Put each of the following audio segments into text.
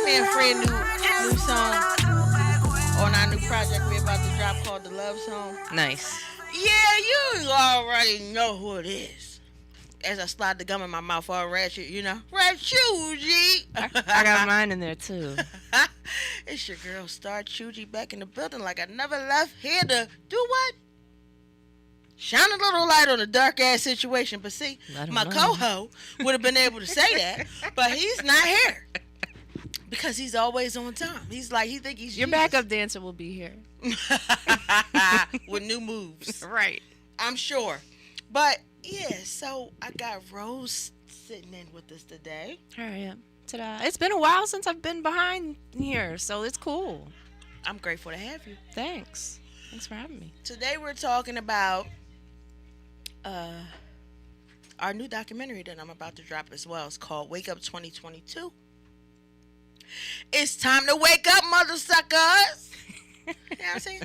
me and Fred new song on our new project we're about to drop called The Love Song. Nice. Yeah, you already know who it is. As I slide the gum in my mouth all ratchet, StarChougie. I got mine in there too. It's your girl StarChougie back in the building like I never left here to do what? Shine a little light on a dark ass situation. But see, my co-ho would have been able to say that, but he's not here. Because he's always on time. He's like, he think he's Your Jesus. backup dancer will be here. With new moves. Right. I'm sure. But, yeah, so I got Rose sitting in with us today. Here I am. Ta-da. It's been a while since I've been behind here, so it's cool. I'm grateful to have you. Thanks. Thanks for having me. Today we're talking about our new documentary that I'm about to drop as well. It's called Wake Up 2022. It's time to wake up, mother suckers. You know what I'm saying?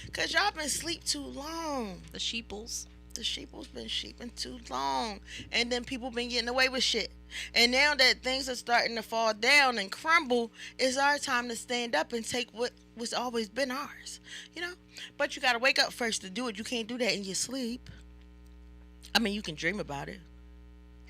Because y'all been asleep too long. The sheeples. The sheeple's been sheeping too long. And then people been getting away with shit. And now that things are starting to fall down and crumble, it's our time to stand up and take what's always been ours. You know? But you got to wake up first to do it. You can't do that in your sleep. I mean, you can dream about it.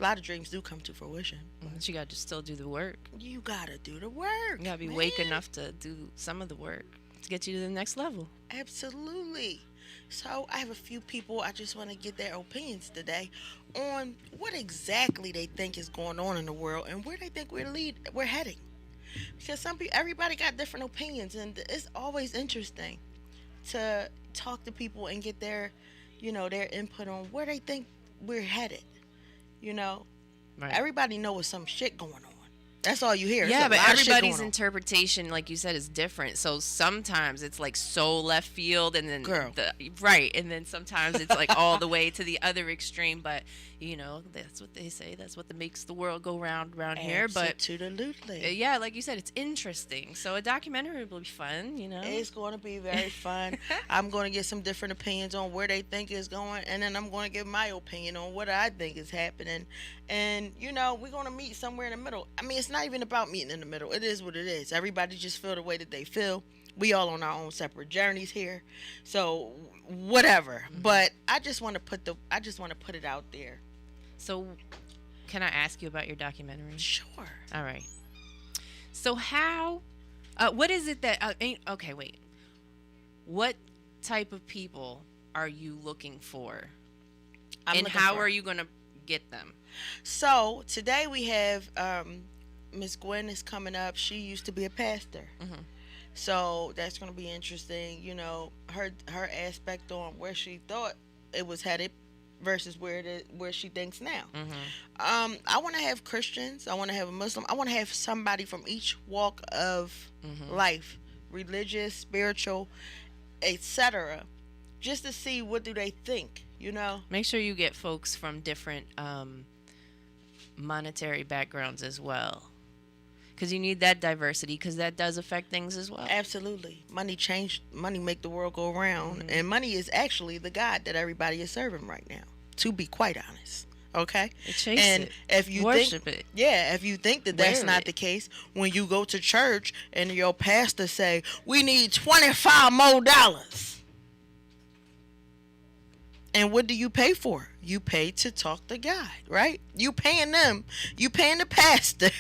A lot of dreams do come to fruition. But you got to still do the work. You got to do the work. You got to be awake enough to do some of the work to get you to the next level. Absolutely. So I have a few people I just want to get their opinions today on what exactly they think is going on in the world and where they think we're heading. Because everybody got different opinions, and it's always interesting to talk to people and get their input on where they think we're headed. Right. Everybody knows some shit going on. That's all you hear. Yeah, but everybody's interpretation, like you said, is different. So sometimes it's like so left field, and then and then sometimes it's like all the way to the other extreme. But that's what they say. That's what makes the world go round here. But absolutely, yeah, like you said, it's interesting. So a documentary will be fun. It's going to be very fun. I'm going to get some different opinions on where they think it's going, and then I'm going to give my opinion on what I think is happening. And we're going to meet somewhere in the middle. I mean, it's not even about meeting in the middle. It is what it is. Everybody just feel the way that they feel. We all on our own separate journeys here. So whatever. Mm-hmm. But I just want to put it out there. So can I ask you about your documentary? Sure. All right. So what is it that okay, wait. What type of people are you looking for? How are you going to get them? So today we have Miss Gwen is coming up. She used to be a pastor. Mm-hmm. So that's going to be interesting. Her aspect on where she thought it was headed versus where she thinks now. Mm-hmm. I want to have Christians. I want to have a Muslim. I want to have somebody from each walk of life, religious, spiritual, etc., just to see what do they think. Make sure you get folks from different monetary backgrounds as well, because you need that diversity, because that does affect things as well. Absolutely. Money make the world go around. Mm-hmm. And money is actually the God that everybody is serving right now, to be quite honest. Okay? If you worship it. Yeah, if you think that that's not the case, when you go to church and your pastor say, we need $25 more. And what do you pay for? You pay to talk to God, right? You paying them. You paying the pastor.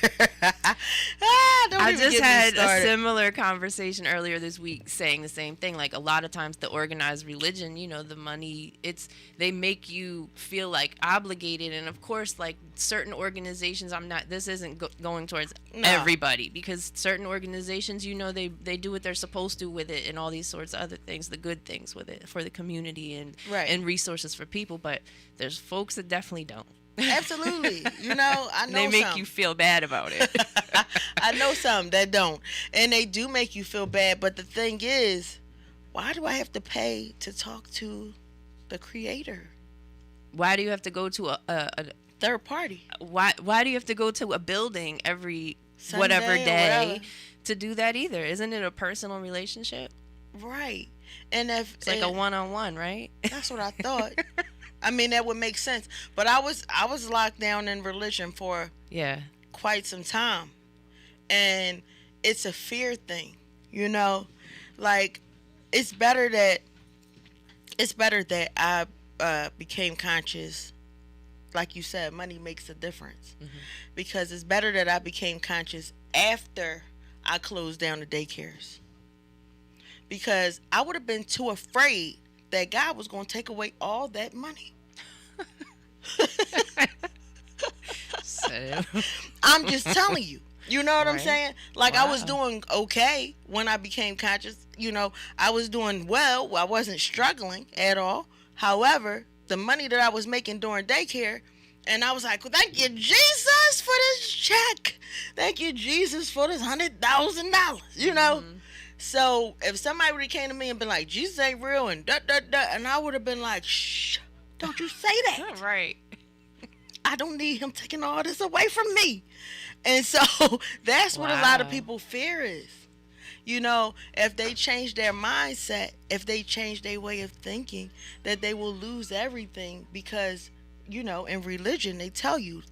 I just had a similar conversation earlier this week saying the same thing. Like, a lot of times the organized religion, the money, they make you feel like obligated. And of course, like certain organizations, this isn't going towards everybody, because certain organizations, they do what they're supposed to with it and all these sorts of other things, the good things with it for the community and resources for people. But there's folks that definitely don't. Absolutely. I know they make you feel bad about it. I know some that don't. And they do make you feel bad. But the thing is, why do I have to pay to talk to the creator? Why do you have to go to a third party? Why do you have to go to a building every Sunday, whatever day to do that either? Isn't it a personal relationship? Right. And it's like a one-on-one, right? That's what I thought. I mean, that would make sense. But I was locked down in religion for quite some time. And it's a fear thing, you know. Like it's better that I became conscious. Like you said, money makes a difference, because it's better that I became conscious after I closed down the daycares, because I would have been too afraid that God was going to take away all that money. So. I'm just telling you. You know what I'm Right. saying? Like, I was Wow. doing okay when I became conscious. You know, I was doing well. I wasn't struggling at all. However, the money that I was making during daycare, and I was like, well, thank you, Jesus, for this check. Thank you, Jesus, for this $100,000. You know? So if somebody would have came to me and been like, Jesus ain't real and and I would have been like, shh, don't you say that. Right. I don't need him taking all this away from me. And so that's what a lot of Wow. people fear is. You know, if they change their mindset, if they change their way of thinking, that they will lose everything, because, you know, in religion, they tell you,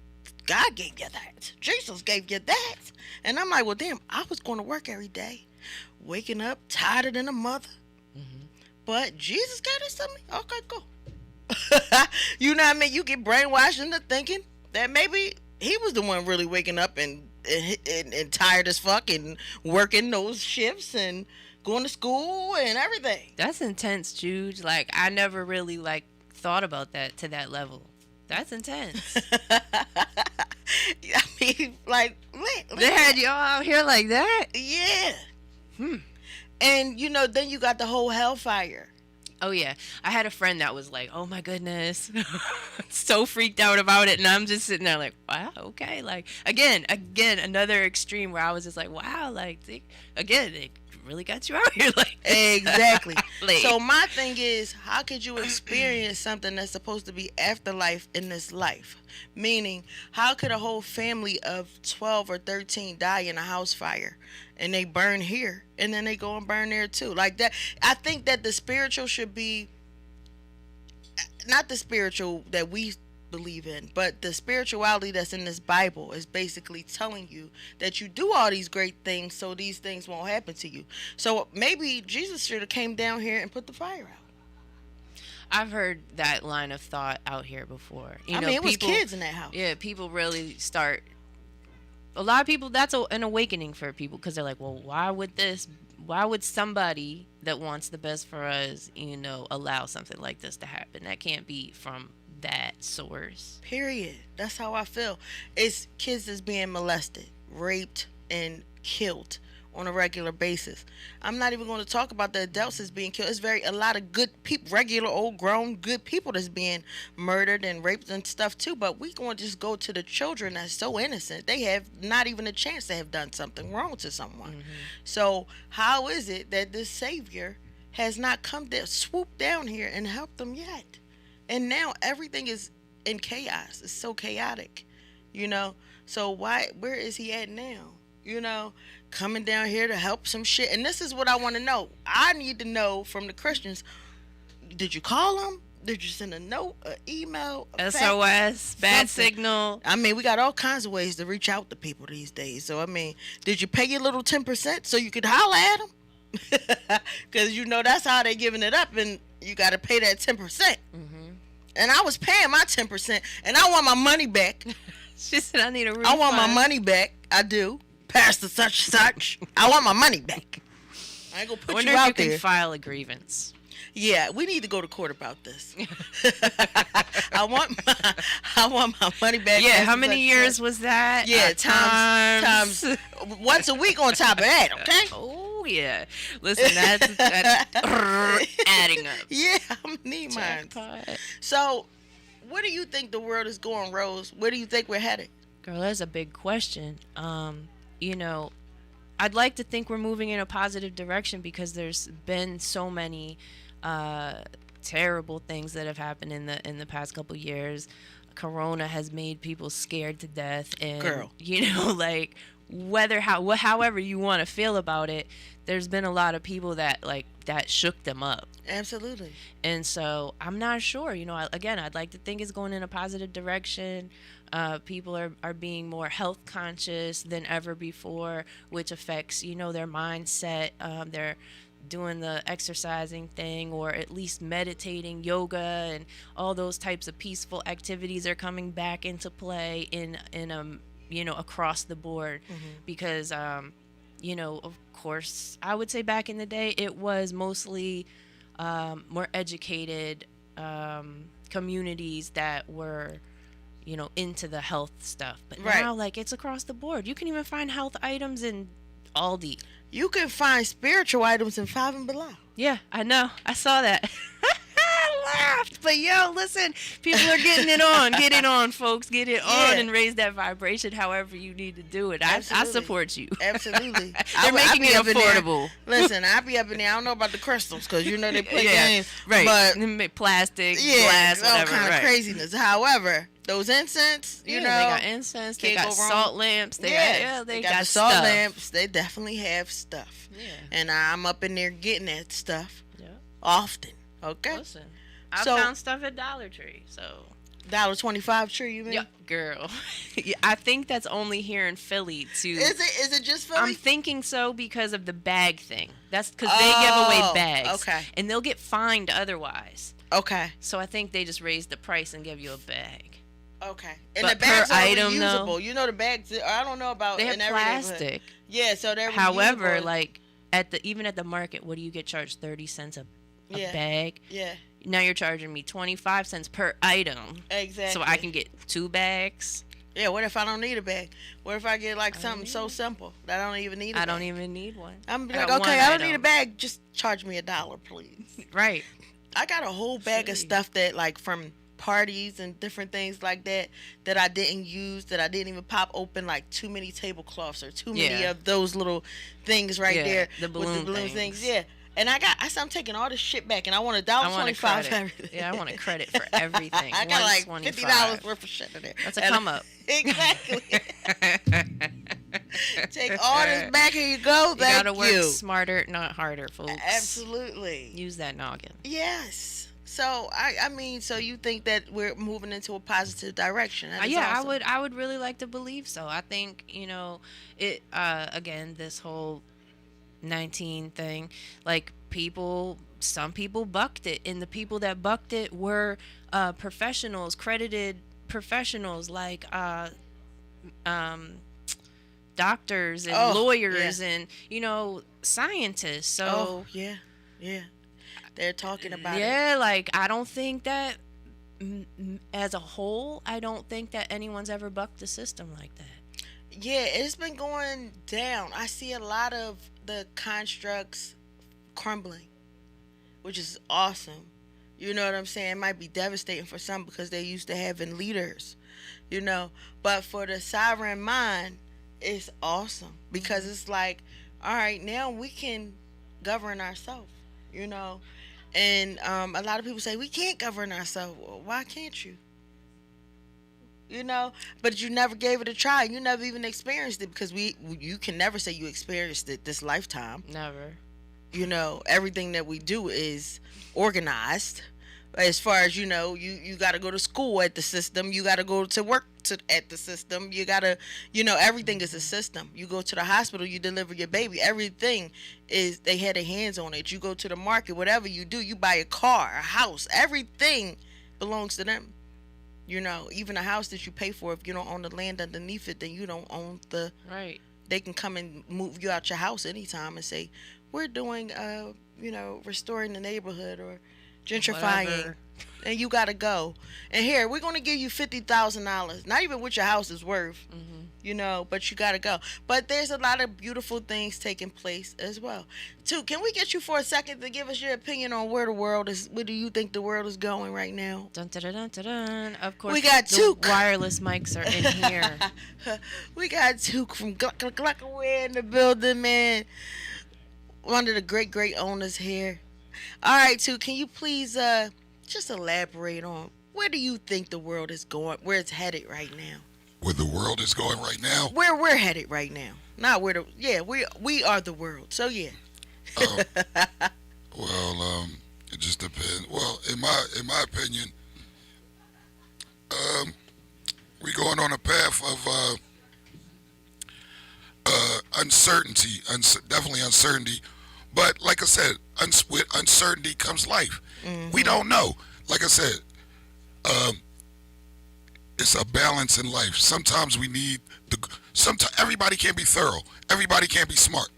God gave you that. Jesus gave you that. And I'm like, well, damn, I was going to work every day, waking up tired than a mother. But Jesus gave this to me? Okay, cool. You know what I mean? You get brainwashed into thinking that maybe he was the one really waking up and tired as fuck and working those shifts and going to school and everything. That's intense, Juge. Like, I never really, like, thought about that to that level. That's intense. I mean, like, They had y'all out here like that? yeah. And, you know, then you got the whole hellfire. Oh, yeah. I had a friend that was like, oh, my goodness. So freaked out about it. And I'm just sitting there like, wow, okay. Like, again, another extreme where I was just like, wow, like, it really got you out here. Like, Exactly. like, So my thing is, how could you experience something that's supposed to be afterlife in this life? Meaning, how could a whole family of 12 or 13 die in a house fire and they burn here and then they go and burn there too? Like that. I think that the spiritual should be not the spiritual that we believe in, but the spirituality that's in this Bible is basically telling you that you do all these great things so these things won't happen to you. So maybe Jesus should have came down here and put the fire out. I've heard that line of thought out here before. You I know, mean, it was people, kids in that house. Yeah, people really start. A lot of people, that's an awakening for people, because they're like, well, why would somebody that wants the best for us, you know, allow something like this to happen? That can't be from that source. Period. That's how I feel. It's kids that's being molested, raped, and killed on a regular basis. I'm not even going to talk about the adults that's being killed. It's a lot of good people, regular old grown good people that's being murdered and raped and stuff too. But we going to just go to the children that's so innocent. They have not even a chance to have done something wrong to someone. So how is it that this Savior has not come there, swooped down here and helped them yet? And now everything is in chaos. It's so chaotic, you know. So where is he at now? You know, coming down here to help some shit. And this is what I want to know. I need to know from the Christians. Did you call them? Did you send a note, an email, a fax? SOS, bad Something. signal. I mean, we got all kinds of ways to reach out to people these days. So, I mean, did you pay your little 10% so you could holler at them? Because, you know, that's how they giving it up. And you got to pay that 10%. And I was paying my 10%. And I want my money back. She said, I need a refund. I want my money back. I do. Pastor such. I want my money back. I ain't gonna I put wonder you if out you can there. file a grievance. Yeah, we need to go to court about this. I want my money back. Yeah, Pastor how many such years such. was that? Yeah, times once a week on top of that. Okay. Oh, yeah. Listen, that's adding up. Yeah, I'm gonna need mine. Jackpot. So, where do you think the world is going, Rose? Where do you think we're headed? Girl, that's a big question. You know, I'd like to think we're moving in a positive direction, because there's been so many terrible things that have happened in the past couple years. Corona has made people scared to death, and Girl. you know, like, however you want to feel about it, there's been a lot of people that like that shook them up. Absolutely. And so I'm not sure, again, I'd like to think it's going in a positive direction. People are being more health conscious than ever before, which affects, their mindset. They're doing the exercising thing, or at least meditating, yoga, and all those types of peaceful activities are coming back into play in across the board. Because of course, I would say back in the day it was mostly more educated communities that were into the health stuff. But now, like, it's across the board. You can even find health items in Aldi. You can find spiritual items in Five and Below. Yeah, I know. I saw that. I laughed. But listen, people are getting it on. Get it on, folks. Get it on and raise that vibration however you need to do it. I support you. Absolutely. They're making it affordable. Listen, I be up in there. I don't know about the crystals because they play games. Right. But plastic, glass, whatever. All kind of craziness. However, those incense, they got incense, they got salt lamps, they got the salt stuff. lamps. They definitely have stuff. Yeah. And I'm up in there getting that stuff. Yeah. Often. Okay. Listen, I found stuff at Dollar Tree, so $1.25 tree, you mean? Yeah, girl. I think that's only here in Philly too. Is it just Philly? I'm thinking so because of the bag thing. That's because they give away bags. Okay. And they'll get fined otherwise. Okay. So I think they just raise the price and give you a bag. Okay. And but the bags per are item, reusable. though, The bags. I don't know about. They have plastic. Yeah, so they're. However, reusable. like even at the market, what do you get charged? 30 cents a bag. Yeah. Now you're charging me 25 cents per item. Exactly. So I can get 2 bags. Yeah. What if I don't need a bag? What if I get like something so simple that I don't even need? I don't even need one. I'm like, okay, I don't need a bag. Just charge me $1, please. Right. I got a whole bag of stuff that like from parties and different things like that I didn't use, that I didn't even pop open, like too many tablecloths or too many of those little things there, the balloon things. Yeah. And I said, I'm taking all this shit back, and I want $1.25 for everything. Yeah, I want a credit for everything. I got like $50 worth of shit in there. That's a come up. Exactly. Take all this back. Here you go. You gotta work smarter, not harder, folks. Absolutely. Use that noggin. Yes. So I mean, so you think that we're moving into a positive direction? Awesome. I would really like to believe so. I think it again, this whole 19 thing, like some people bucked it, and the people that bucked it were professionals, credited professionals, like doctors and lawyers and scientists. So yeah they're talking about it. Yeah, like I don't think that as a whole, I don't think that anyone's ever bucked the system like that. Yeah, it's been going down. I see a lot of the constructs crumbling, which is awesome. You know what I'm saying? It might be devastating for some because they're used to having leaders, But for the sovereign mind, it's awesome because it's like, all right, now we can govern ourselves, And a lot of people say, we can't govern ourselves. Well, why can't you? But you never gave it a try. You never even experienced it because you can never say you experienced it this lifetime. Never. Everything that we do is organized. As far as you got to go to school at the system. You got to go to work at the system. You got to, everything is a system. You go to the hospital, you deliver your baby. Everything they had their hands on it. You go to the market, whatever you do, you buy a car, a house. Everything belongs to them. Even a house that you pay for, if you don't own the land underneath it, then you don't own the... Right. They can come and move you out your house anytime and say, we're doing, restoring the neighborhood or gentrifying. Whatever. And you got to go. And here, we're going to give you $50,000. Not even what your house is worth, but you got to go. But there's a lot of beautiful things taking place as well. Too, can we get you for a second to give us your opinion on where do you think the world is going right now? Dun, dun, dun, dun, dun. Of course, we got Took. Wireless mics are in here. We got Took from Gluckaway in the building, man. One of the great owners here. All right, Took, can you please just elaborate on where do you think the world is going, where it's headed right now? where the world is going right now. Where we're headed right now. Not where the we are the world. So yeah. Um, well, it just depends. Well, in my opinion, we're going on a path of uncertainty, definitely uncertainty. But like I said, with uncertainty comes life. We don't know. Like I said, um, it's a balance in life. Sometimes we need Sometimes everybody can't be thorough. Everybody can't be smart.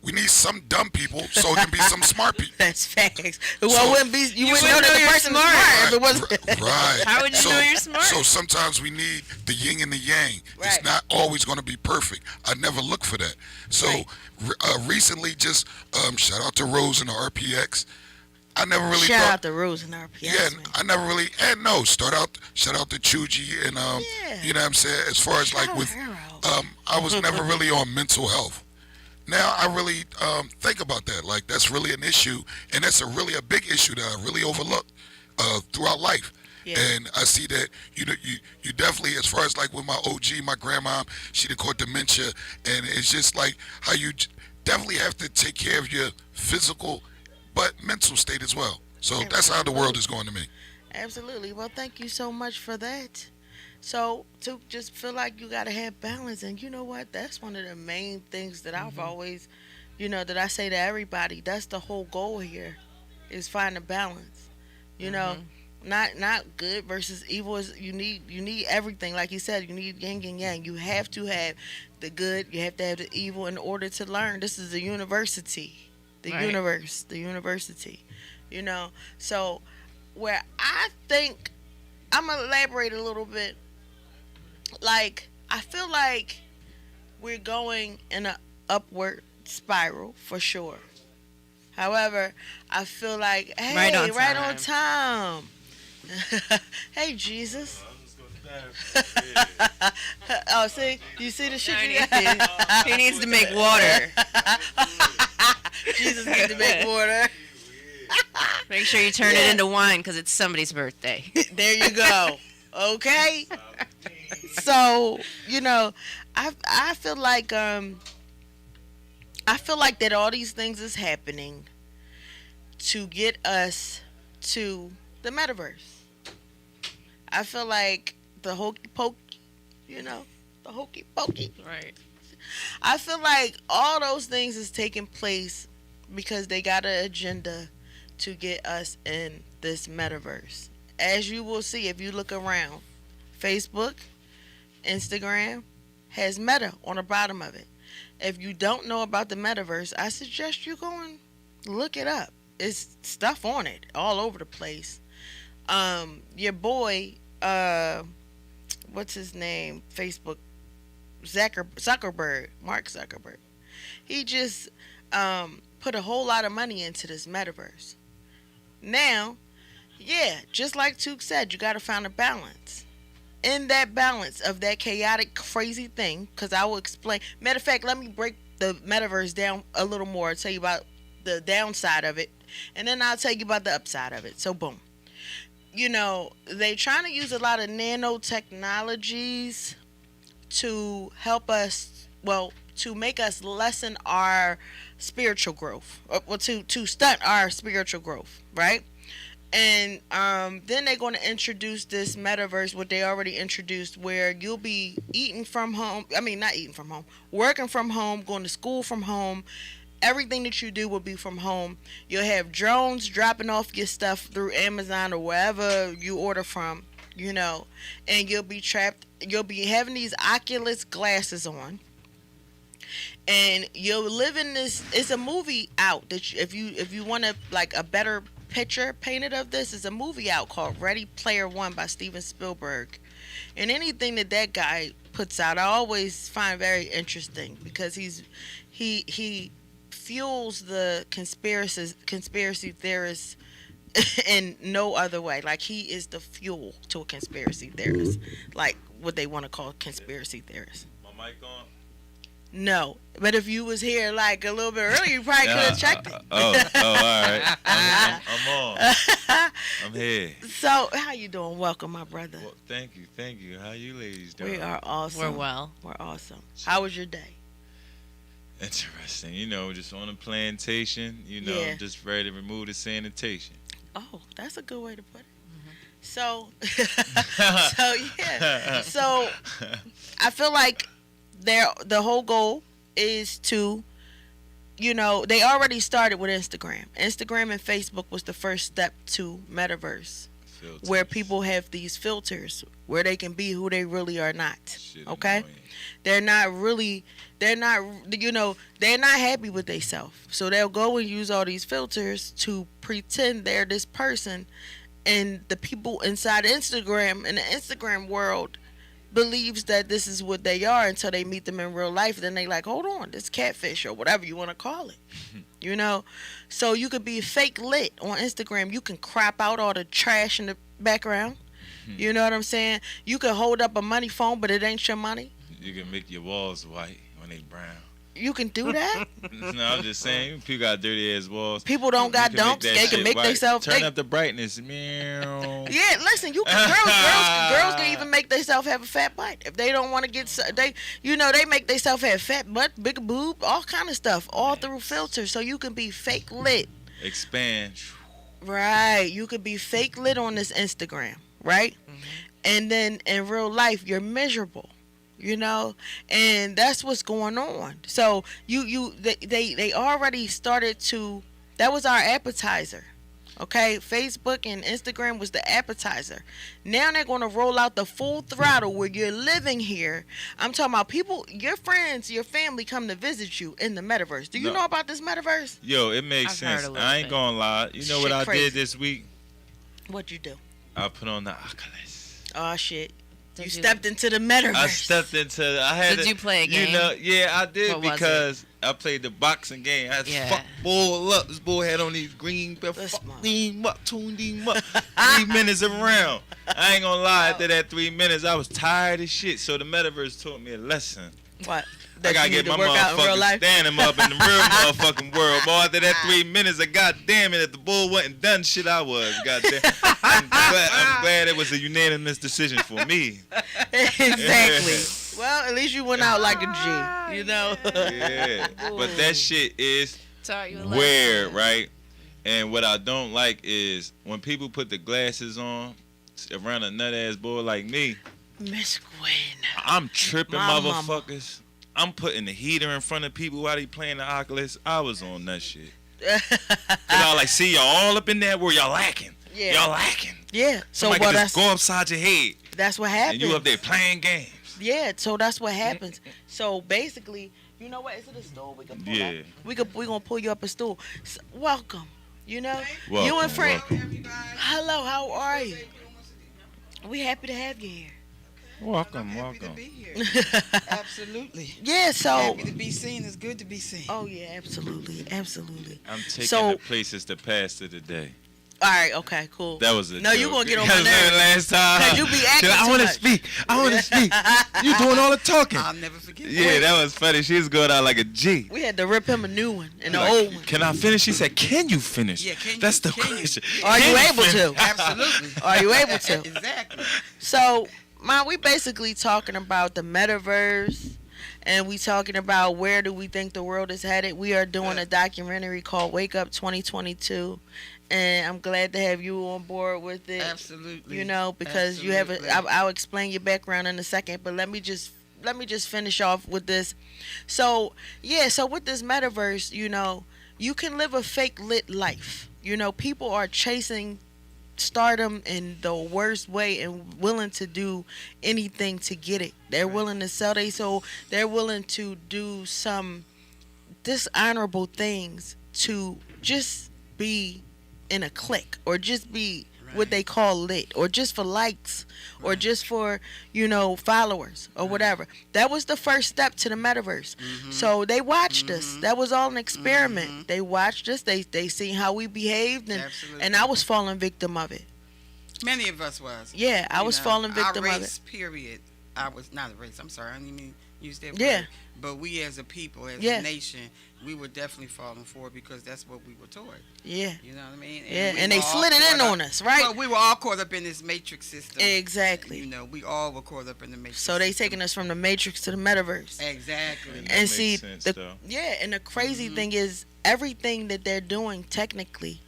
We need some dumb people so it can be some smart people. That's facts. Well, you wouldn't know that the person smart. If it wasn't. Right. How would you know you're smart? So sometimes we need the yin and the yang. Right. It's not always going to be perfect. I never look for that. So Right. recently, just shout out to Rose and the RPX. I never really Shout out to Rose and RPS. yeah, man. I never really, and no, shout out to Chougie and Yeah. you know what I'm saying. As far as like Shout with, out her out. I was never really on mental health. Now I really think about that. Like that's really an issue, and that's really a big issue that I really overlooked throughout life. Yeah. And I see that you definitely, as far as like with my OG, my grandma, she done caught dementia, and it's just like how you definitely have to take care of your physical, but mental state as well. So that's how the world is going to me. Absolutely. Well, thank you so much for that. So to just feel like you gotta have balance, and you know what? That's one of the main things that I've always, that I say to everybody. That's the whole goal here, is find a balance. You know, not good versus evil. Is you need everything. Like you said, you need yin and yang. You have to have the good. You have to have the evil in order to learn. This is a university. The Right. the university. So where I think I'm gonna elaborate a little bit. Like I feel like we're going in an upward spiral for sure. However, I feel like hey, Right on time. Hey Jesus. Oh, see, you see the shit you got. He needs to make water. Jesus needs to make water. Make sure you turn it into wine because it's somebody's birthday. There you go. Okay. So I feel like that all these things is happening to get us to the metaverse. I feel like the hokey pokey, the hokey pokey. Right. I feel like all those things is taking place because they got an agenda to get us in this metaverse. As you will see if you look around, Facebook, Instagram has Meta on the bottom of it. If you don't know about the metaverse, I suggest you go and look it up. It's stuff on it all over the place. Your boy, what's his name? Facebook, Zuckerberg, Mark Zuckerberg. He just put a whole lot of money into this metaverse. Now, yeah, just like Took said, you got to find a balance. In that balance of that chaotic, crazy thing, because I will explain. Matter of fact, let me break the metaverse down a little more. I'll tell you about the downside of it, and then I'll tell you about the upside of it. So, boom. They trying to use a lot of nanotechnologies to help us, to make us lessen our spiritual growth, to stunt our spiritual growth, right? And then they're going to introduce this metaverse, what they already introduced, where you'll be eating from home. I mean, not eating from home, working from home, going to school from home. Everything that you do will be from home. You'll have drones dropping off your stuff through Amazon or wherever you order from, and you'll be trapped. You'll be having these Oculus glasses on. And you'll live in this. It's a movie out that if you want to like a better picture painted of this, is a movie out called Ready Player One by Steven Spielberg. And anything that guy puts out, I always find very interesting because he fuels the conspiracy theorists in no other way. Like he is the fuel to a conspiracy theorist, like what they want to call conspiracy theorists. My mic on? No, but if you was here like a little bit earlier, you probably could have checked it. All right. I'm on. I'm here. So, how you doing? Welcome, my brother. Well, thank you. How you ladies doing? We are awesome. We're well. We're awesome. How was your day? Interesting. Just on a plantation. Yeah. Just ready to remove the sanitation. Oh, that's a good way to put it. So, So, I feel like the whole goal is to, they already started with Instagram. Instagram and Facebook was the first step to metaverse, where people have these filters where they can be who they really are not. Okay? Annoying. They're not happy with themselves. So they'll go and use all these filters to pretend they're this person. And the people inside Instagram, in the Instagram world, believes that this is what they are until they meet them in real life. Then they like, hold on, this catfish or whatever you want to call it. So you could be fake lit on Instagram. You can crop out all the trash in the background. You know what I'm saying? You can hold up a money phone, but it ain't your money. You can make your walls white when they brown. You can do that. No, I'm just saying, people got dirty ass walls. People don't got dumps. They can make themselves. Turn up the brightness, meow. Yeah, listen, you can. Girls can even make themselves have a fat butt if they don't want to get. They make themselves have fat butt, bigger boob, all kind of stuff, all through filters. So you can be fake lit. Expand. Right, you could be fake lit on this Instagram, right? And then in real life, you're miserable. And that's what's going on. So they already started to. That was our appetizer, okay? Facebook and Instagram was the appetizer. Now they're going to roll out the full throttle where you're living here. I'm talking about people, your friends, your family come to visit you in the metaverse. Do you know about this metaverse? Yo, it makes sense. I ain't gonna lie. You know what I did this week? What'd you do? I put on the Oculus. Oh shit. You stepped into the metaverse. Did you play a game? Yeah, I did because I played the boxing game. I fucked bull up. This bull had on these green, fuck him up, tuned him up. 3 minutes around. I ain't gonna lie, after that 3 minutes, I was tired as shit. So the metaverse taught me a lesson. What? I gotta get my motherfucking standing up in the real motherfucking world. Boy, after that 3 minutes, goddamn it, if the bull wasn't done shit, I was. Goddamn. I'm glad it was a unanimous decision for me. Exactly. Well, at least you went out like a G, Yeah. But that shit is weird, right? And what I don't like is when people put the glasses on around a nut ass boy like me. Miss Gwen. I'm tripping, motherfuckers. I'm putting the heater in front of people while they playing the Oculus. I was on that shit. Y'all like, see, y'all all up in that where y'all lacking. Yeah. Y'all lacking. Yeah. So somebody can just go upside your head. That's what happens. And you up there playing games. Yeah. So that's what happens. So basically, you know what? Is it a stool we can pull up? We gonna pull you up a stool. So, welcome. Welcome, you and Frank. Hello. How are you? We happy to have you here. Welcome. Happy to be here. Absolutely. Yeah, so happy to be seen. It's good to be seen. Oh yeah, absolutely. I'm taking the place as the pastor today. All right, okay, cool. That was it. No, you gonna get on my nerves. Last time. Cause you be acting I want to speak. You doing all the talking. I'll never forget. Yeah, that was funny. She was going out like a G. We had to rip him a new one and the old one. Can I finish? She said, "Can you finish?" Yeah, That's the question. Are you able to? Absolutely. Are you able to? Exactly. So, we basically talking about the metaverse, and we talking about where do we think the world is headed. We are doing a documentary called Wake Up 2022, and I'm glad to have you on board with it. Absolutely. Because you have I'll explain your background in a second, but let me just finish off with this. So with this metaverse, you can live a fake lit life. People are chasing stardom in the worst way and willing to do anything to get it. They're willing to sell their soul. They're willing to do some dishonorable things to just be in a clique or just be what they call lit, or just for likes, or just for followers or whatever. That was the first step to the metaverse. So they watched us. That was all an experiment. They watched us. They seen how we behaved, and I was falling victim of it. Many of us was. Yeah, I was falling victim our of race, it. Period. I was not a race. I'm sorry. I didn't mean use that word. Yeah. But we as a people, as Yeah. a nation, we were definitely falling for it because that's what we were taught. Yeah. You know what I mean? Yeah, we and they were all slid it in caught on up- us, right? Well, we were all caught up in this matrix system. Exactly. You know, we all were caught up in the matrix. So they system. taking us from the Matrix to the metaverse. Exactly. That And makes see, sense, the, though. yeah, and the crazy Mm-hmm. thing is everything that they're doing technically,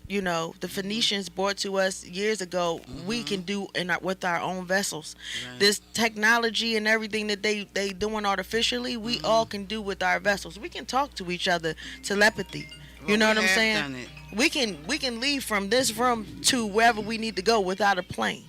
you know, the Phoenicians brought to us years ago, we can do with our own vessels. Right. This technology and everything that they doing artificially, we all can do with our vessels. We can talk to each other, telepathy. Well, You know we what I'm have saying? done it. We can leave from this room to wherever we need to go without a plane.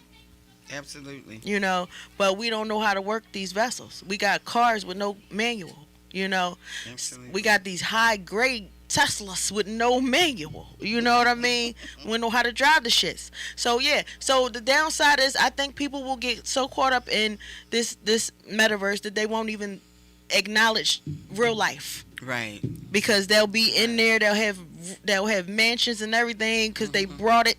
Absolutely. You know, but we don't know how to work these vessels. We got cars with no manual, you know. Absolutely. We got these high grade Teslas with no manual. You know what I mean? We don't know how to drive the shits. So yeah. So the downside is I think people will get so caught up in this metaverse that they won't even acknowledge real life. Right. Because they'll be in there, they'll have mansions and everything because they brought it.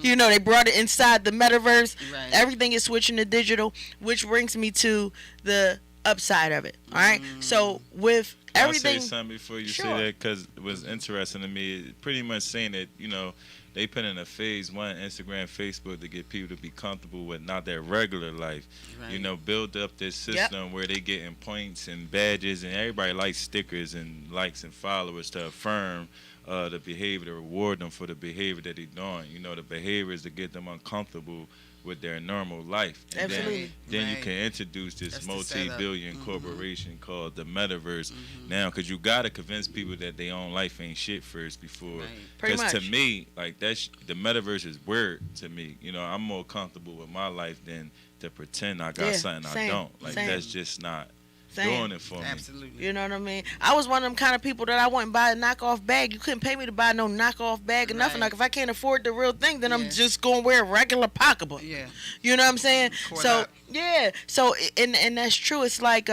You know, they brought it inside the metaverse. Right. Everything is switching to digital, which brings me to the upside of it. All right. So with everything, I'll say something before you Sure. say that because it was interesting to me. Pretty much saying that, you know, they put in a phase one, Instagram, Facebook, to get people to be comfortable with not their regular life. Right. You know, build up this system where they getting points and badges, and everybody likes stickers and likes and followers to affirm the behavior, to reward them for the behavior that they're doing. You know, the behavior is to get them uncomfortable with their normal life. And Absolutely. Then you Right. can introduce this That's the setup. multi-billion corporation called the metaverse now, because you got to convince people that their own life ain't shit first before. Right. Pretty Because to much. me, like the metaverse is weird to me. You know, I'm more comfortable with my life than to pretend I got Yeah, something I same, don't. Like same. that's just not Same. doing it for me. Absolutely. you know what I mean? I was one of them kind of people that I wouldn't buy a knockoff bag. You couldn't pay me to buy no knockoff bag or nothing. Right. Like if I can't afford the real thing, then I'm Yeah. just gonna wear a regular pocketbook. Yeah. You know what I'm saying? Caught So up. yeah. So and that's true. It's like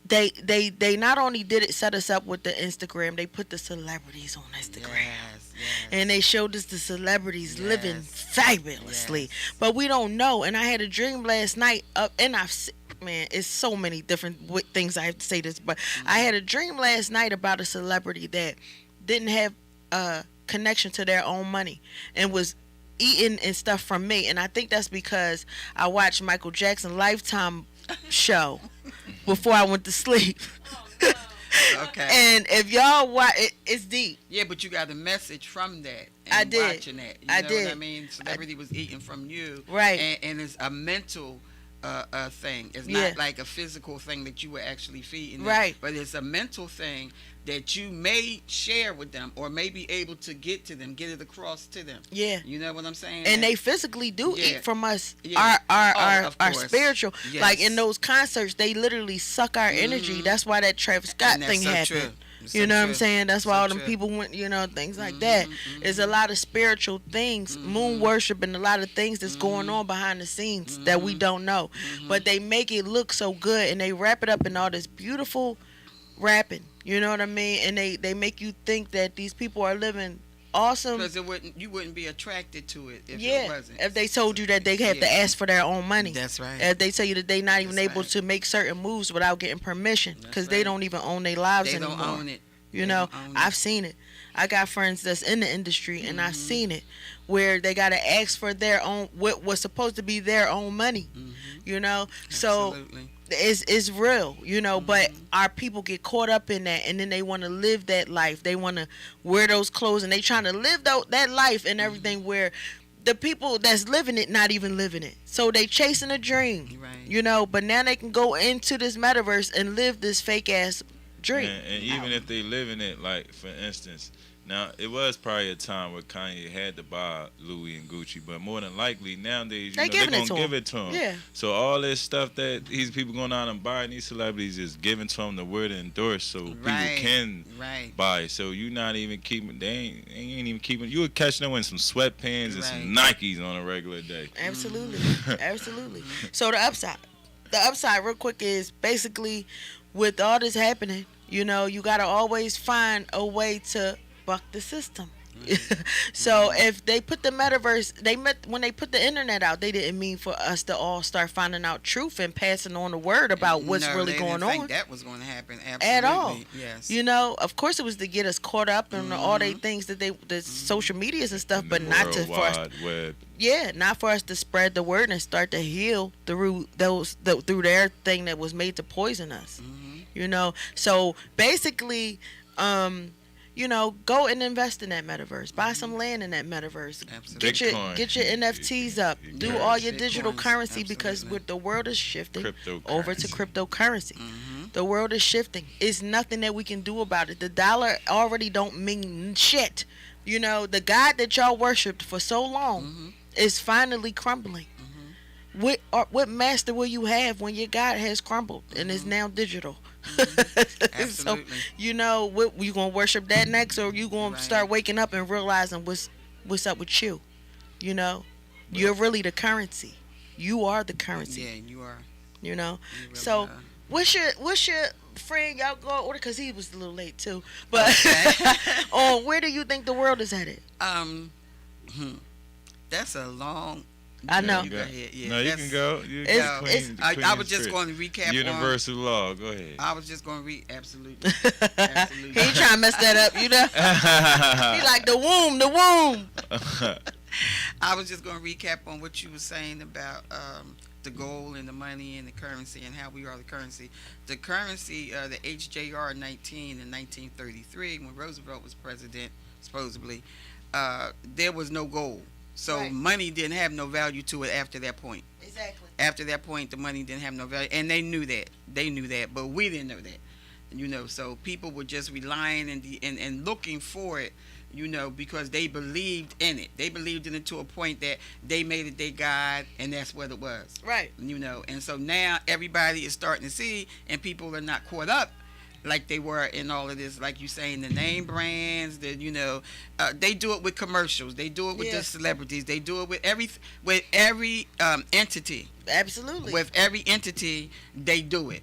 they not only did it set us up with the Instagram, they put the celebrities on Instagram. Yes. Yes. And they showed us the celebrities living Yes. fabulously. Yes. But we don't know. And I had a dream last night and man, it's so many different things I have to say this, but I had a dream last night about a celebrity that didn't have a connection to their own money and was eating and stuff from me. And I think that's because I watched Michael Jackson Lifetime show before I went to sleep. Okay. And if y'all watch it's deep. Yeah, but you got a message from that. And I did. Watching that. You I know did. what I mean? Celebrity was eating from you. Right. And it's a mental thing. It's Yeah. not like a physical thing that you were actually feeding them, Right. but it's a mental thing that you may share with them or may be able to get to them, get it across to them. Yeah. You know what I'm saying? And they physically do Yeah. eat from us. Yeah. Of Our course. spiritual. Yes. Like in those concerts, they literally suck our energy. That's why that Travis Scott And that's thing so happened. true. It's You so know what I'm true. saying? That's why So all them true. people went, you know, things like that. There's a lot of spiritual things, moon worship, and a lot of things that's going on behind the scenes that we don't know. But they make it look so good, and they wrap it up in all this beautiful rapping. You know what I mean? And they make you think that these people are living awesome. Because you wouldn't be attracted to it if it Yeah, wasn't. if they told you that they have to Yeah. ask for their own money. That's right. If they tell you that they're not even That's able right. to make certain moves without getting permission, That's because they right. don't even own their lives They anymore. don't own it. You They know, don't own it. I've seen it. I got friends that's in the industry, and I've seen it where they gotta ask for their own what was supposed to be their own money. You know, so Absolutely. it's real, you know, but our people get caught up in that, and then they want to live that life. They want to wear those clothes, and they trying to live that life and everything where the people that's living it not even living it. So they chasing a dream, Right. you know, but now they can go into this metaverse and live this fake ass dream. And even if they live in it, like for instance, now it was probably a time where Kanye had to buy Louis and Gucci, but more than likely nowadays, They they're giving it gonna to give him. it to him. Yeah. So all this stuff that these people going out and buying, these celebrities is giving to them the word to endorse, so Right. people can Right. buy it. So you not even keeping, they ain't even keeping. You would catch them in some sweatpants and some Nikes on a regular day. Absolutely. Absolutely. So the upside real quick is basically with all this happening, you know, you got to always find a way to buck the system. So if they put the metaverse, when they put the internet out, they didn't mean for us to all start finding out truth and passing on the word about what's really going on. That was going to happen at all. Yes. Of course it was to get us caught up in all they things that the social medias and stuff, but not to for us. Web. Yeah, not for us to spread the word and start to heal through through their thing that was made to poison us. So basically, go and invest in that metaverse. Buy some land in that metaverse. Absolutely. Get your NFTs up. Do all your digital currency because the world is shifting over to cryptocurrency. The world is shifting. It's nothing that we can do about it. The dollar already don't mean shit. The God that y'all worshipped for so long is finally crumbling. What master will you have when your God has crumbled and is now digital? Absolutely. So, what you gonna worship that next, or you gonna start waking up and realizing what's up with you? You're really the currency. You are the currency. Yeah, you are. Really so are. What's your friend? Y'all go order because he was a little late too. But where do you think the world is headed? That's a long. I know. You go ahead. Yeah, no, you can go. I was just going to recap. Universal law. Go ahead. I was just going to read. Absolutely. He ain't trying to mess that up, He like the womb. I was just going to recap on what you were saying about the gold and the money and the currency and how we are the currency. The currency, the HJR 19 in 1933, when Roosevelt was president, supposedly, there was no gold. So money didn't have no value to it after that point. Exactly. After that point, the money didn't have no value. And they knew that. But we didn't know that. So people were just relying and looking for it, because they believed in it. They believed in it to a point that they made it their God, and that's what it was. Right. And so now everybody is starting to see, and people are not caught up like they were in all of this, like you saying, the name brands, they do it with commercials, they do it with the celebrities, they do it with every entity. Absolutely. With every entity, they do it.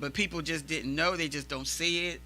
But people just didn't know, they just don't see it,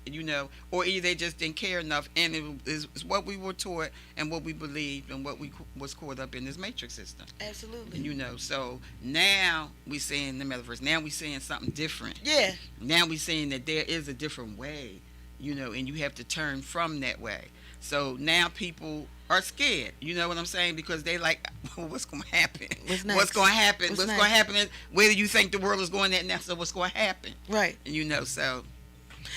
or either they just didn't care enough, and it's what we were taught and what we believed and what we was caught up in this matrix system. Absolutely. So now we seeing the metaverse. Now we seeing something different. Yeah. Now we seeing that there is a different way, and you have to turn from that way. So now people are scared, you know what I'm saying? Because they like, what's going to happen? What's going to happen? What's going to happen? Where do you think the world is going at now? So what's going to happen? Right. So.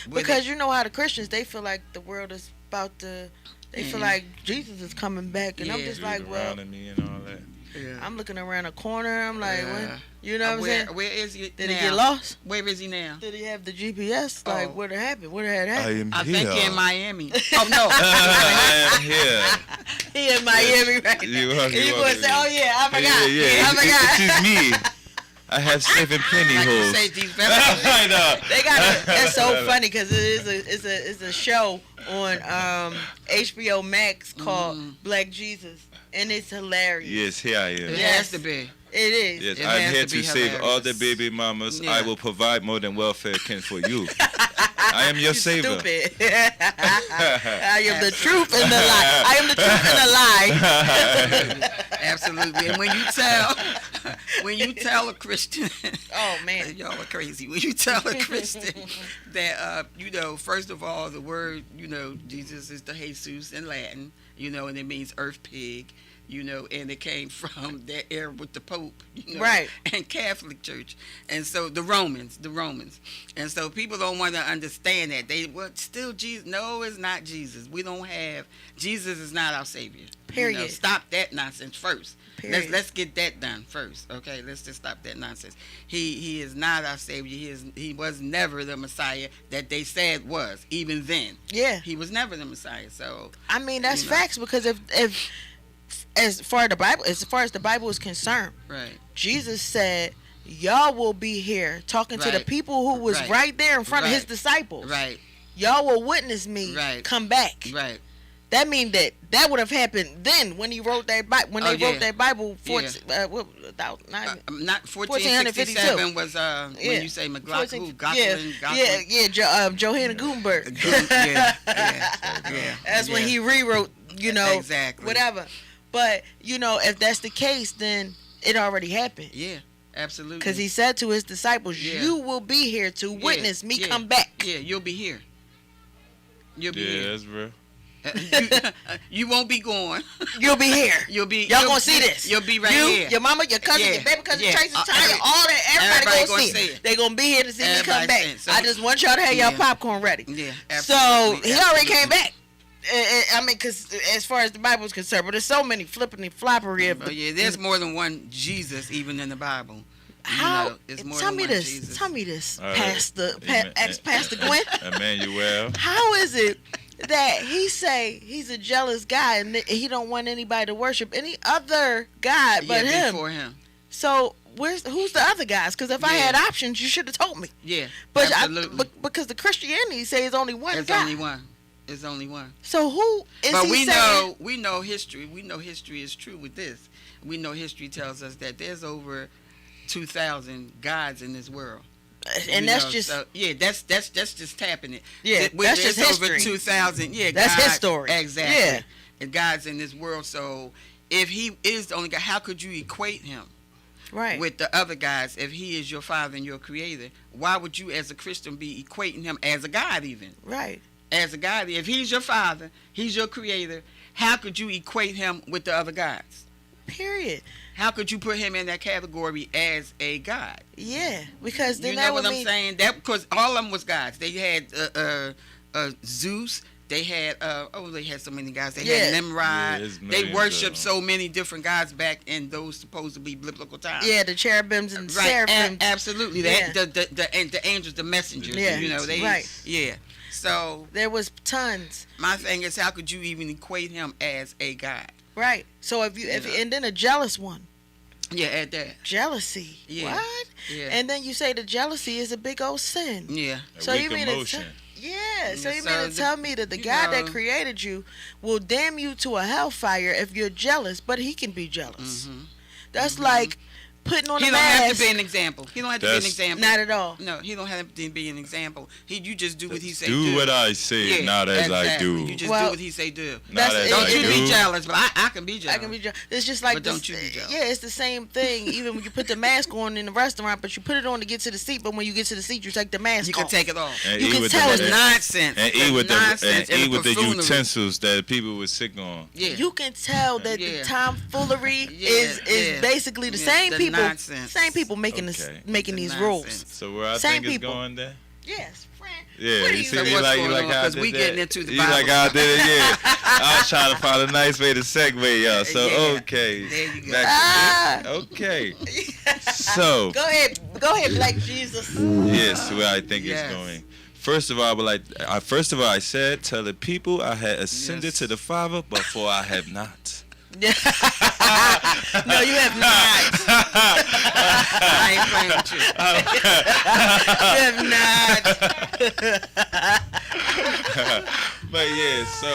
Because how the Christians, they feel like the world is about to, they feel like Jesus is coming back. And I'm just like, well. Me and all that. Yeah. I'm looking around a corner. I'm like, what? You know what I'm saying? Where is he? Did he get lost? Where is he now? Did he have the GPS? Like, what happened? What had happened? I think in Miami. Oh no, I am here. He in Miami right now. You gonna say, oh yeah, I forgot. Yeah. I forgot. It is me. I have 7 plenty holes. I know. They got that's so funny because it's a show on HBO Max called Black Jesus, and it's hilarious. Yes, here I am. It has to be. It is. Yes, I'm here to save all the baby mamas. Yeah. I will provide more than welfare can for you. I am your savior. Stupid. I am the truth and the lie. I am the truth and the lie. Absolutely. And when you tell a Christian, oh man, y'all are crazy. When you tell a Christian that first of all, the word, Jesus is the Jesus in Latin, and it means earth pig. And it came from that era with the Pope, right, and Catholic Church, and so the Romans, and so people don't want to understand that still Jesus. No, it's not Jesus. We don't have Jesus is not our savior. Period. Stop that nonsense first. Period. Let's get that done first. Okay, let's just stop that nonsense. He is not our savior. He was never the Messiah that they said was. Even then, yeah, he was never the Messiah. So I mean that's facts because if as far as the Bible is concerned, right? Jesus said, "Y'all will be here talking to the people who was right there in front of his disciples. Right. Y'all will witness me come back. Right. that means that would have happened then when he wrote that Bible. When they wrote that Bible, not 1467 was when you say McLaughlin, Johanna Gutenberg. That's when he rewrote, exactly, whatever. But if that's the case, then it already happened. Yeah, absolutely. Because he said to his disciples, "You will be here to witness me come back." Yeah, you'll be here. You'll be here. Yeah, that's real. You won't be gone. You'll be here. Y'all gonna see this. You'll be right here. Your mama, your cousin, your baby cousin, Tracy, Tanya, all that. Everybody gonna see it. They gonna be here to see me come back. So I just want y'all to have y'all popcorn ready. Yeah, absolutely. So he already came back. I mean, because as far as the Bible is concerned, but there's so many flippity floppery. There's more than one Jesus even in the Bible. How? Tell me this. Tell me this, Pastor Gwen. Emmanuel. How is it that he say he's a jealous guy and he don't want anybody to worship any other God but him? Before him. So who's the other guys? Because if I had options, you should have told me. Yeah, but absolutely. Because the Christianity say it's only one It's God. only one. It's only one. So who is but he saying? we know history. We know history is true with this. We know history tells us that there's over 2,000 gods in this world. And that's just that's just tapping it. Yeah, that's just history. Over 2,000. Yeah, that's his story. Exactly. Yeah, and gods in this world. So if he is the only God, how could you equate him with the other gods? If he is your father and your creator, why would you, as a Christian, be equating him as a god even? Right. As a god, if he's your father, he's your creator. How could you equate him with the other gods? Period. How could you put him in that category as a god? Yeah, because then you know what I'm saying. That because all of them was gods. They had Zeus. They had they had so many gods. They had Nimrod. They worshipped so many different gods back in those supposedly biblical times. Yeah, the cherubims and seraphim. Absolutely. Yeah. The angels, the messengers. Yeah. Yeah. So there was tons. My thing is, how could you even equate him as a god? Right. So and then a jealous one. Yeah, at that. Jealousy. Yeah. What? Yeah. And then you say the jealousy is a big old sin. Yeah. So you mean emotion. So you mean to tell me that the God that created you will damn you to a hellfire if you're jealous, but he can be jealous. Mm-hmm. That's like putting on a mask. He don't have to be an example. He don't have to be an example. Not at all. No, he don't have to be an example. You just do what he say. Do what I say, not as I do. You just do what he say do. Don't you be jealous, but I can be jealous. I can be jealous. It's just like but don't you be jealous. Yeah, it's the same thing. Even when you put the mask on in the restaurant, but you put it on to get to the seat. But when you get to the seat, you take the mask off. You can take it off. And you can tell it's nonsense. And eat with the utensils that people were sick on. Yeah. You can tell that the tomfoolery is basically the same people. Nonsense. Same people making these rules. So where I think it's going there? Yes, friend. Yeah, you see me like how I did we that? getting into the you Bible. like how I did it? Yeah. I was trying to find a nice way to segue, y'all. So okay. There you go. Okay. So go ahead, Black Jesus. Yes, where I think it's going. First of all, I said, tell the people I had ascended to the Father, but for I have not. No, you have not. I ain't playing with you. You have not. But yeah, so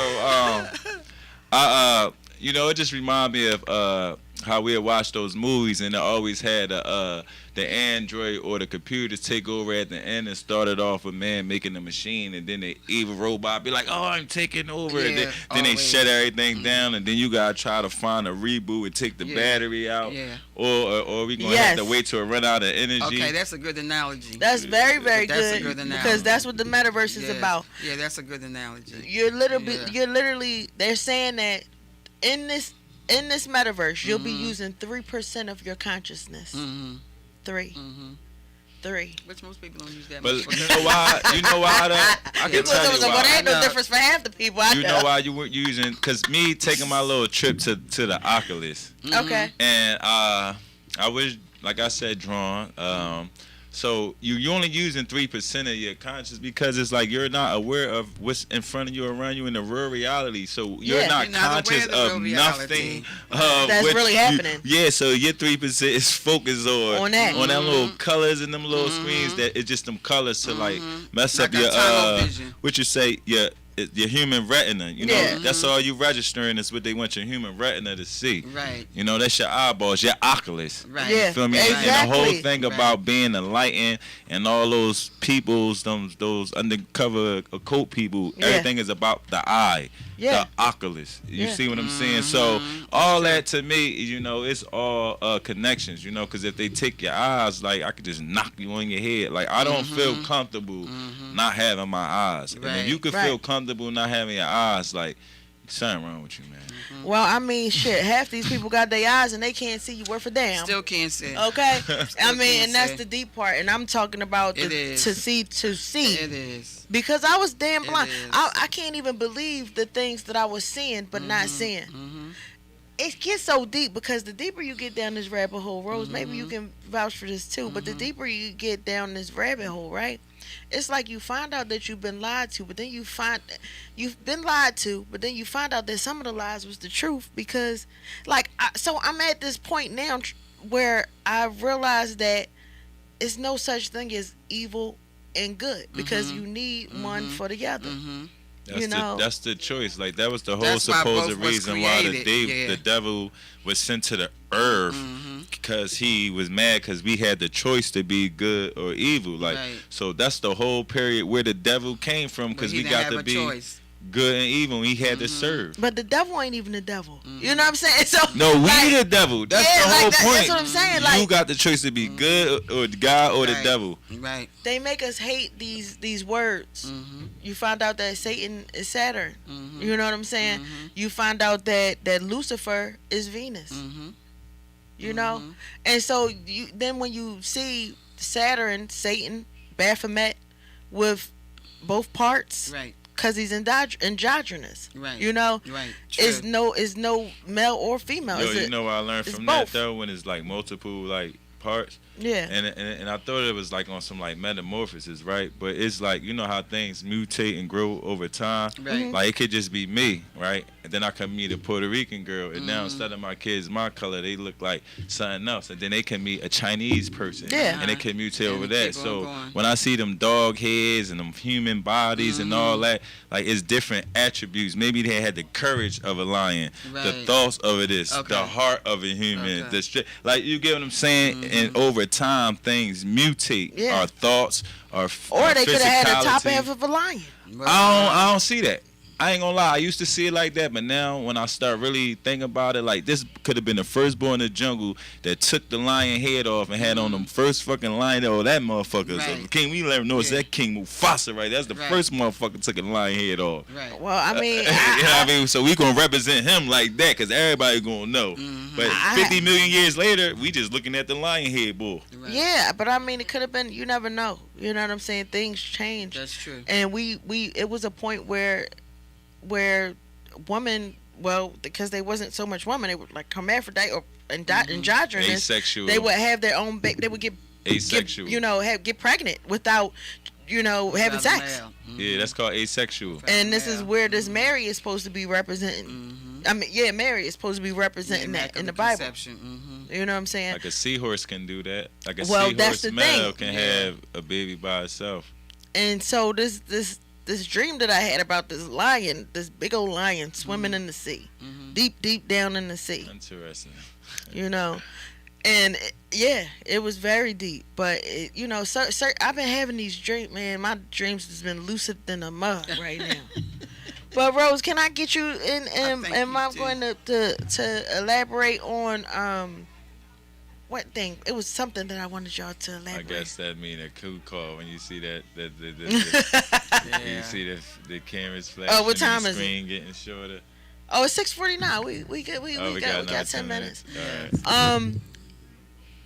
it just reminded me of how we had watched those movies, and it always had the android or the computer take over at the end, and started off with man making the machine, and then the evil robot be like, "Oh, I'm taking over," and then they shut everything down, and then you gotta try to find a reboot and take the battery out, or we gonna have to wait till it run out of energy. Okay, that's a good analogy. That's very, very good. That's a good analogy because that's what the metaverse is about. Yeah, that's a good analogy. You're literally. They're saying that in this metaverse, you'll be using 3% of your consciousness. Mm-hmm. 3. Which most people don't use that but much. You know why though? I can tell you why. There ain't no difference for half the people. You know why you weren't using? Because me taking my little trip to the Oculus. Okay. And I was, like I said, drawn. So you only using 3% of your conscious, because it's like you're not aware of what's in front of you, around you in the real reality. So you're not conscious of nothing that's really happening. So your 3% is focused on them little colors and them little screens. That it's just them colors to like mess up your tunnel vision. what you say your human retina. You know, that's all you registering is what they want your human retina to see. Right. You know, that's your eyeballs, your oculus. Right. Yeah. You feel me? Exactly. And the whole thing about being enlightened and all those peoples, those undercover occult people, everything is about the eye, the oculus. You see what I'm saying? So all that to me, you know, it's all connections. You know, because if they take your eyes, like I could just knock you on your head. Like I don't feel comfortable not having my eyes. And if you could feel comfortable not having your eyes, like something wrong with you, man. Well, I mean, shit. Half these people got their eyes and they can't see you worth a damn. Still can't see. Okay, I mean, and that's the deep part. And I'm talking about to see. It is because I was damn blind. I can't even believe the things that I was seeing but not seeing. It gets so deep because the deeper you get down this rabbit hole, Rose, maybe you can vouch for this too. But the deeper you get down this rabbit hole, right? It's like you find out that you've been lied to, but then you've been lied to, but then you find out that some of the lies was the truth because, like, so I'm at this point now where I realize that it's no such thing as evil and good because you need one for the other. That's the choice. Like that was the whole supposed reason why the devil was sent to the earth because he was mad because we had the choice to be good or evil. Like so that's the whole period where the devil came from because we got to be good and evil. And he had to serve. But the devil ain't even the devil. You know what I'm saying? So no, we the devil. That's the whole point. That's what I'm saying. You like, got the choice to be good or God or the devil. Right. They make us hate these words. You find out that Satan is Saturn. You know what I'm saying? You find out that Lucifer is Venus. You know? And so then when you see Saturn, Satan, Baphomet with both parts, right? Because he's androgynous, right? You know, right? It's no male or female. Yo, you know what I learned from that though, when it's like multiple like parts. Yeah. And I thought it was like on some like metamorphosis, right? But it's like, you know how things mutate and grow over time. Right. Like it could just be me, right? And then I could meet a Puerto Rican girl, and now instead of my kids my color, they look like something else. And then they can meet a Chinese person, and it can mutate over that. So when I see them dog heads and them human bodies and all that, like it's different attributes. Maybe they had the courage of a lion, the thoughts of it is, the heart of a human, like you get what I'm saying. And over time, things mutate. Our thoughts, or they could have had a top half of a lion. I don't see that. I ain't gonna lie, I used to see it like that, but now when I start really thinking about it, like this could have been the firstborn in the jungle that took the lion head off and had on them first fucking lion. Oh, that motherfucker. Right. So King, we never know it's that King Mufasa, right? That's the first motherfucker took a lion head off. Right. Well, I mean, you know what I mean? So we gonna represent him like that, cause everybody gonna know. But 50 million years later, we just looking at the lion head bull. Right. Yeah, but I mean, it could have been. You never know. You know what I'm saying? Things change. That's true. And it was a point where women, well, because they wasn't so much women, they were like hermaphrodite or androgynous. Asexual. They would have their own they would get asexual. Get pregnant without having sex. Yeah, that's called asexual. And this is where this Mary is supposed to be representing. I mean, Mary is supposed to be representing that in the Bible. You know what I'm saying? Like a seahorse can do that. Like a seahorse male can have a baby by itself. And so this dream that I had about this lion, this big old lion swimming in the sea, deep down in the sea. Interesting. You know, and it was very deep. But I've been having these dreams, man. My dreams has been lucid than a mug right now. But Rose, can I get you in? Am I going to elaborate on what thing? It was something that I wanted y'all to elaborate. I guess that mean a coup call when you see that you see the cameras flashing. Oh, what time the is screen it? Getting shorter. Oh, it's 6:49. We got 10 minutes. All right.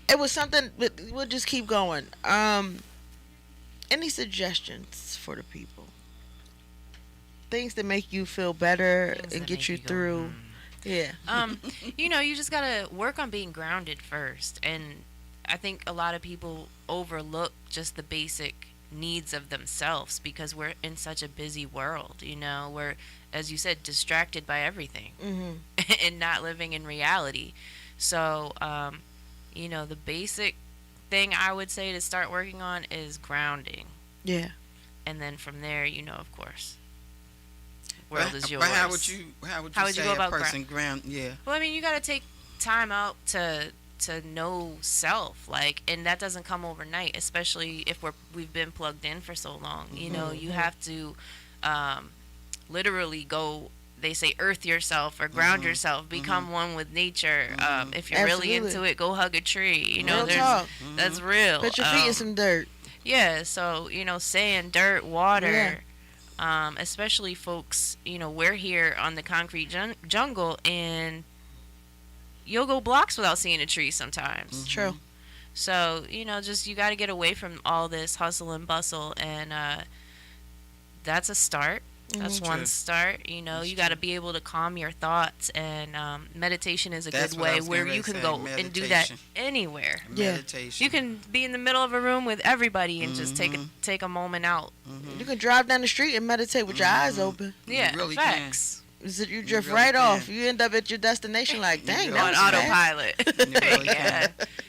It was something. We'll just keep going. Any suggestions for the people? Things that make you feel better and get you through. Yeah. You just gotta work on being grounded first, and I think a lot of people overlook just the basic needs of themselves because we're in such a busy world. We're, as you said, distracted by everything and not living in reality. So, the basic thing I would say to start working on is grounding. Yeah. And then from there, of course, world is yours. But how would you say go about a person ground? Yeah. Well, I mean, you got to take time out to know self, like, and that doesn't come overnight, especially if we've been plugged in for so long. You know, you have to literally go. They say earth yourself or ground yourself, become one with nature. If you're really into it, go hug a tree. You know, that's real. Put your feet in some dirt. Yeah, so, you know, sand, dirt, water, especially folks, you know, we're here on the concrete jungle, and you'll go blocks without seeing a tree sometimes. True. So, you know, just you got to get away from all this hustle and bustle, and that's a start. That's one start. You know, you got to be able to calm your thoughts, and meditation is a good way where you can go and do that anywhere. Meditation. You can be in the middle of a room with everybody and just take a moment out. You can drive down the street and meditate with your eyes open. Yeah, you really facts. You drift right off. You end up at your destination like, dang, that was on fast. autopilot. Yeah,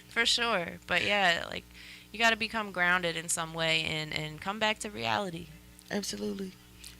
for sure. But yeah, like, you got to become grounded in some way and come back to reality. Absolutely.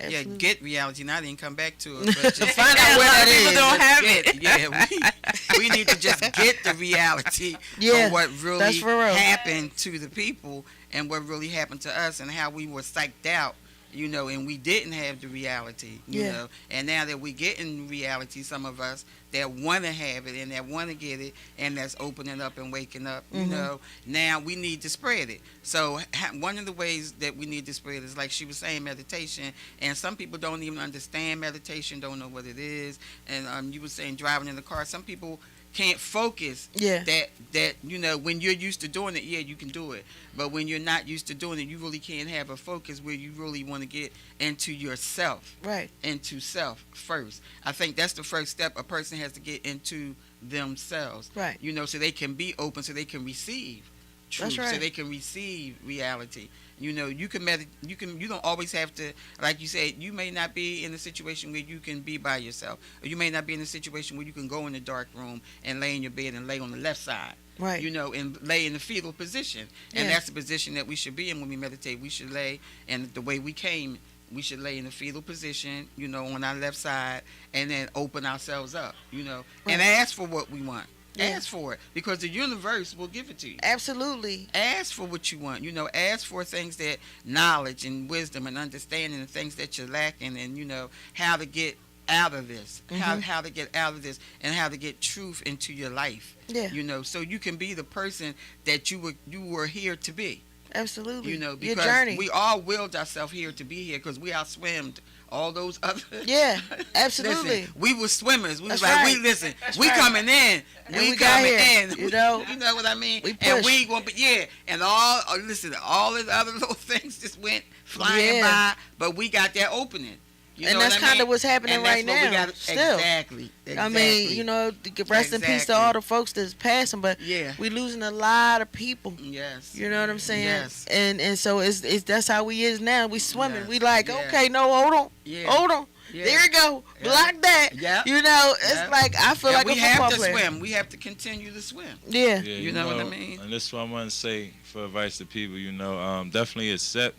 Yeah, get reality, not even come back to it. But just find out where that is. People don't have it. Yeah, we need to just get the reality of what really happened to the people and what really happened to us and how we were psyched out, you know, and we didn't have the reality, you know. And now that we get in reality, some of us that want to have it and that want to get it and that's opening up and waking up, you know, now we need to spread it. So one of the ways that we need to spread is, like she was saying, meditation. And some people don't even understand meditation, don't know what it is. And you were saying driving in the car, some people can't focus. That you know, when you're used to doing it, you can do it. But when you're not used to doing it, you really can't have a focus where you really want to get into yourself. Right. Into self first. I think that's the first step. A person has to get into themselves. Right. You know, so they can be open, so they can receive truth, that's right. so they can receive reality. You know, you don't always have to, like you said, you may not be in a situation where you can be by yourself. Or you may not be in a situation where you can go in the dark room and lay in your bed and lay on the left side. Right. You know, and lay in the fetal position. And that's the position that we should be in when we meditate. We should lay, and the way we came, we should lay in the fetal position, you know, on our left side, and then open ourselves up, you know, and ask for what we want. Ask for it, because the universe will give it to you. Absolutely. Ask for what you want. You know, ask for things that knowledge and wisdom and understanding and things that you're lacking, and, you know, how to get out of this, how to get out of this, and how to get truth into your life. Yeah. You know, so you can be the person that you were here to be. Absolutely. You know, because your journey. We all willed ourselves here to be here because we outswimmed all those other. Yeah, absolutely. Listen, we were swimmers. We That's was like, right. We coming in. And we coming in. in. You know? You know what I mean? We push. And we gonna be, and all the other little things just went flying by, but we got that opening. You and know that's kind of what's happening right now. Still. Exactly. I mean, you know, rest in peace to all the folks that's passing, but we losing a lot of people. Yes. You know what I'm saying? Yes. And so it's that's how we is now. We swimming. Yes. We like, okay, no, hold on. Yeah. Hold on. Yeah. There you go. Block that. Yeah. You know, it's like I feel like we a football have to player. swim. We have to continue to swim. Yeah. You know what I mean? And this is what I want to say for advice to people. You know, definitely accept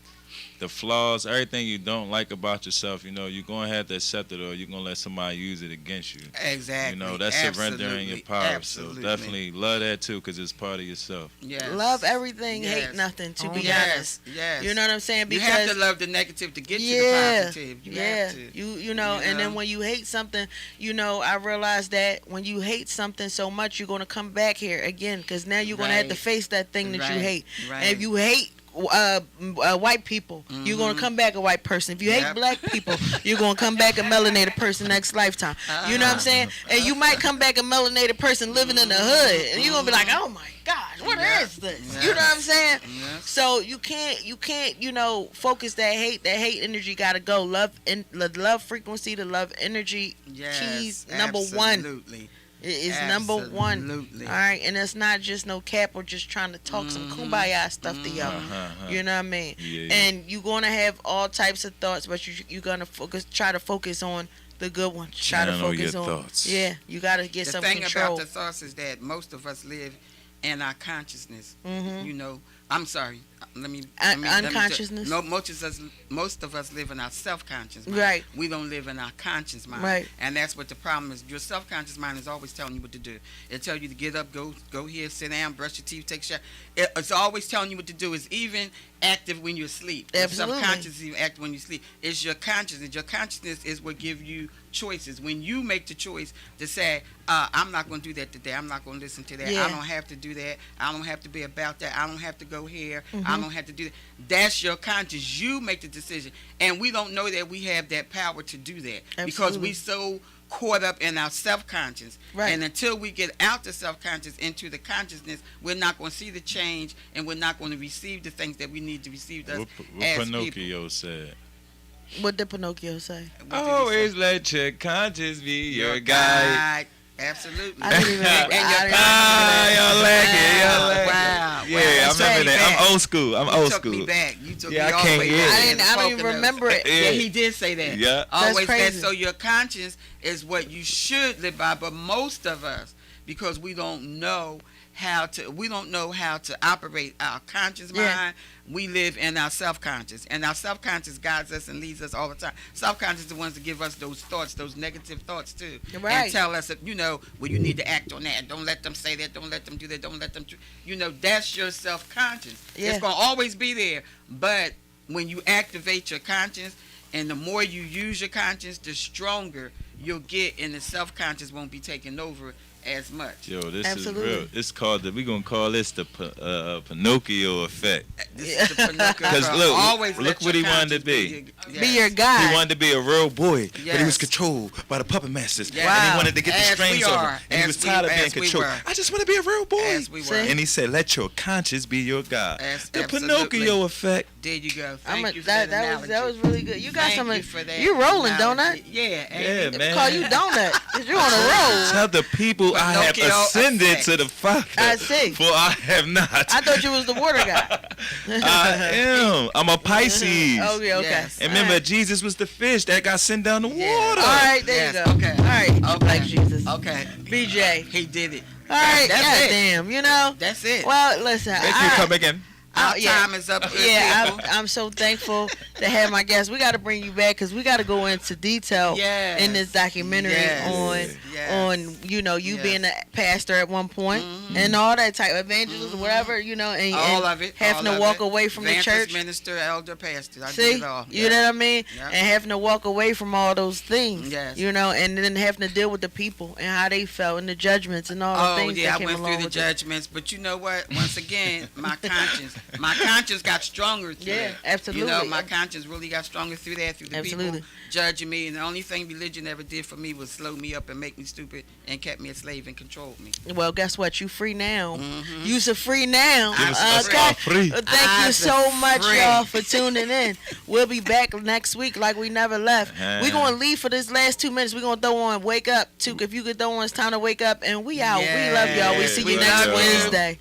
the flaws, everything you don't like about yourself. You know, you're going to have to accept it, or you're going to let somebody use it against you. Exactly. You know, that's surrendering your power. Absolutely. So definitely love that too, because it's part of yourself. Yes. Love everything, hate nothing, to be honest. Yes. You know what I'm saying? Because you have to love the negative to get to the positive. You have to. You know, and then when you hate something, you know, I realized that when you hate something so much, you're going to come back here again, because now you're going to have to face that thing that you hate. Right. And if you hate white people, you're gonna come back a white person. If you hate black people, you're gonna come back a melanated person next lifetime. You know what I'm saying? And you might come back a melanated person living in the hood, and you're gonna be like, oh my gosh, what is this? You know what I'm saying? So you can't, you know, focus that hate. That hate energy gotta go. Love frequency, the love energy. Keys number one. Absolutely. It is number one. All right, and it's not just no cap or just trying to talk some kumbaya stuff to y'all. You know what I mean? Yeah. And you're gonna have all types of thoughts, but you're gonna try to focus on the good ones. Try to focus on thoughts. Yeah, you gotta get some control. The thing about the thoughts is that most of us live in our consciousness. You know, I'm sorry. unconsciousness. No, most of us live in our self-conscious mind. Right. We don't live in our conscious mind. Right. And that's what the problem is. Your self-conscious mind is always telling you what to do. It tells you to get up, go here, sit down, brush your teeth, take a shower. It's always telling you what to do. It's even active when you're asleep. Absolutely. Your subconscious is even active when you sleep. It's your consciousness. Your consciousness is what gives you choices. When you make the choice to say, I'm not going to do that today. I'm not going to listen to that. Yeah. I don't have to do that. I don't have to be about that. I don't have to go here. Mm-hmm. I don't have to do that. That's your conscience. You make the decision. And we don't know that we have that power to do that. Absolutely. Because we so caught up in our self-conscious. Right. And until we get out the self-conscious into the consciousness, we're not going to see the change, and we're not going to receive the things that we need to receive as What people. Pinocchio said. What did Pinocchio say? What did he Always say? let your conscience be your guide. guide. Absolutely. I didn't even. And your Y'all like it. Y'all like Wow. it. Yeah, I remember that. I'm old school. You took me back. You took me all the way back. I don't even remember it. Yeah, he did say that. Yeah. Always that. crazy. So your conscience is what you should live by. But most of us, because we don't know how to operate our conscious Yeah. mind, we live in our self-conscious, and our self-conscious guides us and leads us all the time. Self-conscious is the ones that give us those thoughts, those negative thoughts too, Right. and tell us that, well, you need to act on that. Don't let them say that. Don't let them do that. Don't let them. That's your self-conscious. Yeah. It's gonna always be there, but when you activate your conscience, and the more you use your conscience, the stronger you'll get, and the self-conscious won't be taken over as much. Yo, this Absolutely. is real. It's called we're gonna call this the Pinocchio effect. This is the Pinocchio. Because look Always what your he wanted to conscience be. Be your guy. He wanted to be a real boy, but he was Yes. controlled by the puppet masters, Yes. and he Wow. wanted to get the As strings we over, are. and he was As tired of we- being as we controlled. were. I just want to be a real boy. As we were. And he said, "Let your conscience be your God." The Absolutely. Pinocchio effect. There you go. Thank you for that that was really good. You got Thank some. you for that You rolling, analogy. donut? Yeah. Yeah, man. Call you donut because you're on a roll. Tell the people I have Pinocchio ascended effect. to the Father. I see. For I have not. I thought you was the water guy. I am. I'm a Pisces. Okay. Yes. And remember, Jesus was the fish that got sent down the Yeah. water. All right, there Yes, you go. okay. All right, Okay. like Jesus. Okay. BJ. He did it. All right, That's it. goddamn. You know. That's it. Well, listen. Thank you. Come again. Our yeah. time is up. Good Yeah, people. I'm so thankful to have my guests. We got to bring you back because we got to go into detail Yes. in this documentary Yes. Yes. on you Yes. being a pastor at one point Mhm. and all that type of evangelism, whatever and all of it. having all to of walk it. away from the Evangelist, church. minister, elder, pastor. I See, did it all. you know what I mean, Yeah. and having to walk away from all those things, Yes. and then having to deal with the people and how they felt and the judgments and all the Oh things yeah, that I came went along through the with it. judgments, but you know what? Once again, my conscience got stronger through Yeah, that. absolutely. My conscience really got stronger through that, through the Absolutely. people judging me, and the only thing religion ever did for me was slow me up and make me stupid and kept me a slave and controlled me. Well, guess what? You free now. Mhm. You're free now. Give us our free. Thank you I'm so much, free. y'all, for tuning in. We'll be back next week like we never left. We're going to leave for this last 2 minutes. We're going to throw on Wake Up, too. If you could throw on It's Time to Wake Up. And we out. We love y'all. We see We you next love you. Wednesday.